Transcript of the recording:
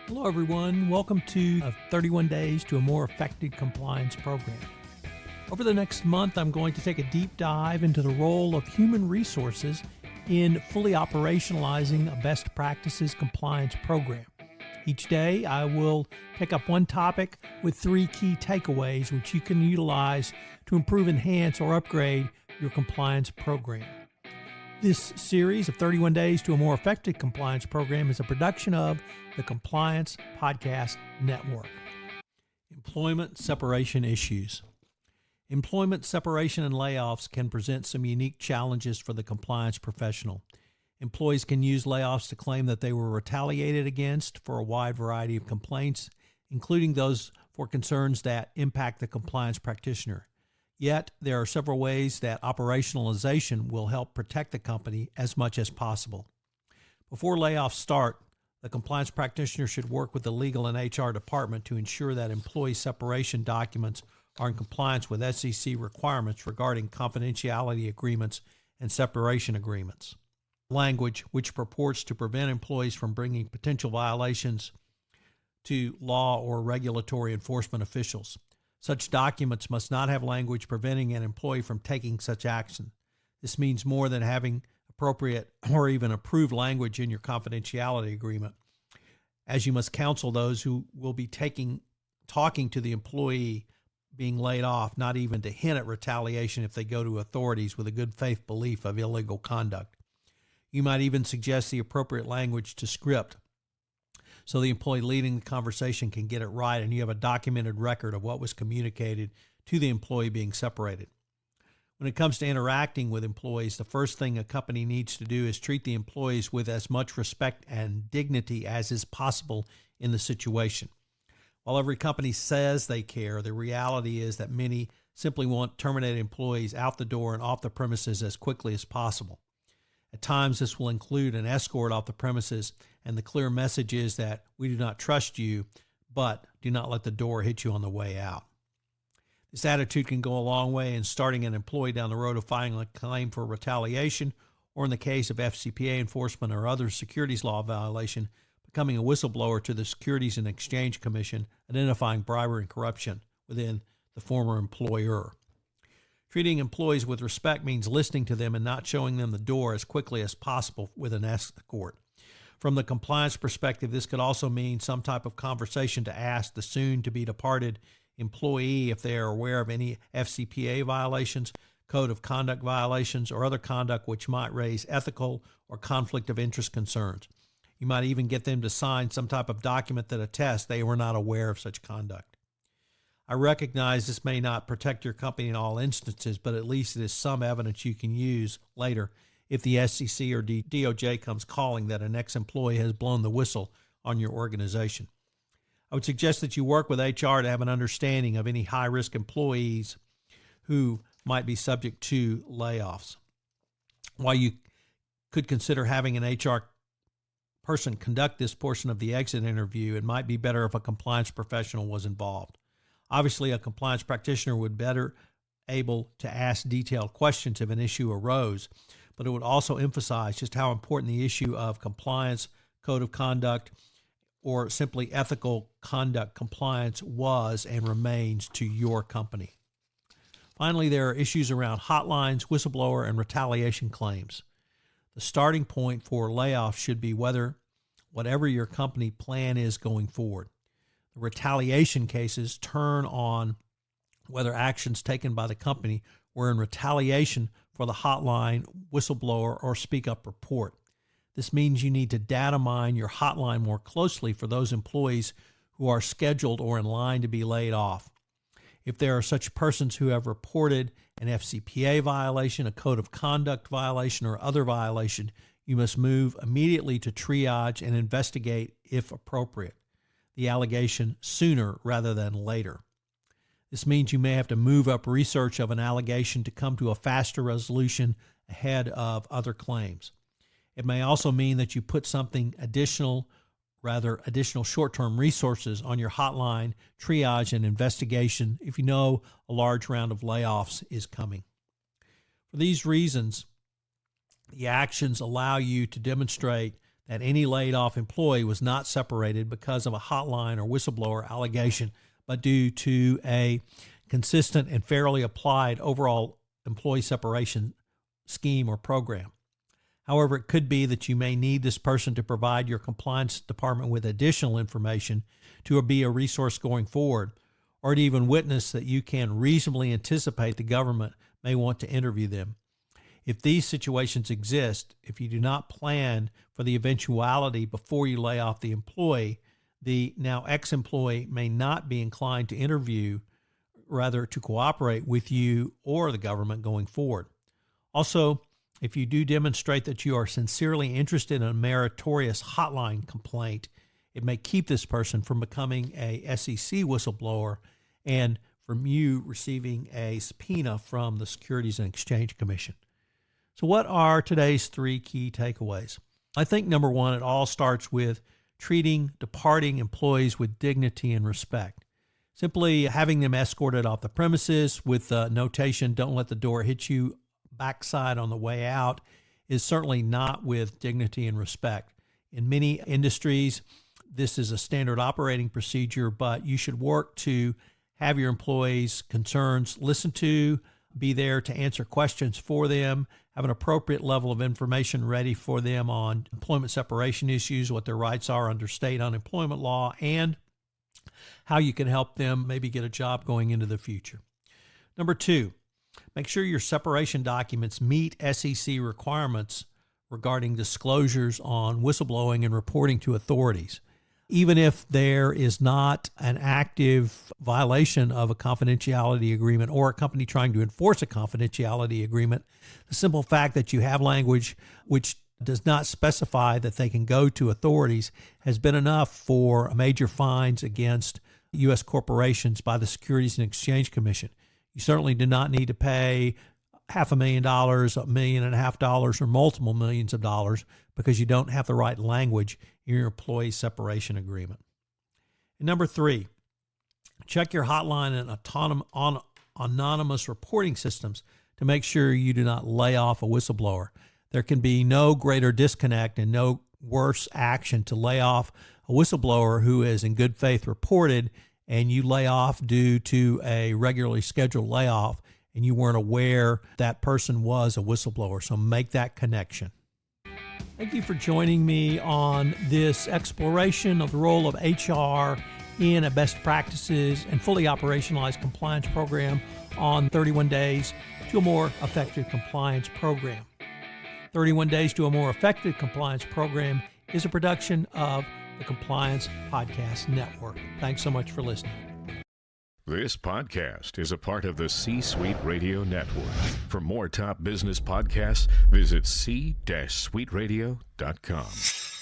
Hello, everyone. Welcome to 31 Days to a More Effective Compliance Program. Over the next month, I'm going to take a deep dive into the role of human resources in fully operationalizing a best practices compliance program. Each day, I will pick up one topic with three key takeaways which you can utilize to improve, enhance, or upgrade your compliance program. This series of 31 Days to a More Effective Compliance Program is a production of the Compliance Podcast Network. Employment separation issues. Employment separation and layoffs can present some unique challenges for the compliance professional. Employees can use layoffs to claim that they were retaliated against for a wide variety of complaints, including those for concerns that impact the compliance practitioner. Yet, there are several ways that operationalization will help protect the company as much as possible. Before layoffs start, the compliance practitioner should work with the legal and HR department to ensure that employee separation documents are in compliance with SEC requirements regarding confidentiality agreements and separation agreements. Language which purports to prevent employees from bringing potential violations to law or regulatory enforcement officials. Such documents must not have language preventing an employee from taking such action. This means more than having appropriate or even approved language in your confidentiality agreement, as you must counsel those who will be talking to the employee being laid off, not even to hint at retaliation if they go to authorities with a good faith belief of illegal conduct. You might even suggest the appropriate language to script, so the employee leading the conversation can get it right and you have a documented record of what was communicated to the employee being separated. When it comes to interacting with employees, the first thing a company needs to do is treat the employees with as much respect and dignity as is possible in the situation. While every company says they care, the reality is that many simply want terminated employees out the door and off the premises as quickly as possible. At times, this will include an escort off the premises, and the clear message is that we do not trust you, but do not let the door hit you on the way out. This attitude can go a long way in starting an employee down the road of filing a claim for retaliation, or in the case of FCPA enforcement or other securities law violation, becoming a whistleblower to the Securities and Exchange Commission, identifying bribery and corruption within the former employer. Treating employees with respect means listening to them and not showing them the door as quickly as possible with an escort. From the compliance perspective, this could also mean some type of conversation to ask the soon-to-be departed employee if they are aware of any FCPA violations, code of conduct violations, or other conduct which might raise ethical or conflict of interest concerns. You might even get them to sign some type of document that attests they were not aware of such conduct. I recognize this may not protect your company in all instances, but at least it is some evidence you can use later if the SEC or DOJ comes calling that an ex-employee has blown the whistle on your organization. I would suggest that you work with HR to have an understanding of any high-risk employees who might be subject to layoffs. While you could consider having an HR person conduct this portion of the exit interview, it might be better if a compliance professional was involved. Obviously, a compliance practitioner would be better able to ask detailed questions if an issue arose, but it would also emphasize just how important the issue of compliance, code of conduct, or simply ethical conduct compliance was and remains to your company. Finally, there are issues around hotlines, whistleblower, and retaliation claims. The starting point for layoffs should be whatever your company plan is going forward. The retaliation cases turn on whether actions taken by the company were in retaliation for the hotline, whistleblower, or speak up report. This means you need to data mine your hotline more closely for those employees who are scheduled or in line to be laid off. If there are such persons who have reported an FCPA violation, a code of conduct violation, or other violation, you must move immediately to triage and investigate if appropriate the allegation sooner rather than later. This means you may have to move up research of an allegation to come to a faster resolution ahead of other claims. It may also mean that you put additional short-term resources on your hotline, triage, and investigation if you know a large round of layoffs is coming. For these reasons, the actions allow you to demonstrate that any laid off employee was not separated because of a hotline or whistleblower allegation, but due to a consistent and fairly applied overall employee separation scheme or program. However, it could be that you may need this person to provide your compliance department with additional information to be a resource going forward, or to even witness that you can reasonably anticipate the government may want to interview them. If these situations exist, if you do not plan for the eventuality before you lay off the employee, the now ex-employee may not be inclined to interview, rather to cooperate with you or the government going forward. Also, if you do demonstrate that you are sincerely interested in a meritorious hotline complaint, it may keep this person from becoming a SEC whistleblower and from you receiving a subpoena from the Securities and Exchange Commission. So what are today's 3 key takeaways? I think number one, it all starts with treating departing employees with dignity and respect. Simply having them escorted off the premises with the notation, "Don't let the door hit you backside on the way out," is certainly not with dignity and respect. In many industries, this is a standard operating procedure, but you should work to have your employees' concerns listened to, be there to answer questions for them, have an appropriate level of information ready for them on employment separation issues, what their rights are under state unemployment law, and how you can help them maybe get a job going into the future. Number 2, make sure your separation documents meet SEC requirements regarding disclosures on whistleblowing and reporting to authorities. Even if there is not an active violation of a confidentiality agreement or a company trying to enforce a confidentiality agreement, the simple fact that you have language which does not specify that they can go to authorities has been enough for major fines against U.S. corporations by the Securities and Exchange Commission. You certainly do not need to pay $500,000, $1.5 million, or multiple millions of dollars because you don't have the right language in your employee separation agreement. And number 3, check your hotline and anonymous reporting systems to make sure you do not lay off a whistleblower. There can be no greater disconnect and no worse action to lay off a whistleblower who is in good faith reported and you lay off due to a regularly scheduled layoff and you weren't aware that person was a whistleblower. So make that connection. Thank you for joining me on this exploration of the role of HR in a best practices and fully operationalized compliance program on 31 Days to a More Effective Compliance Program. 31 Days to a More Effective Compliance Program is a production of the Compliance Podcast Network. Thanks so much for listening. This podcast is a part of the C-Suite Radio Network. For more top business podcasts, visit c-suiteradio.com.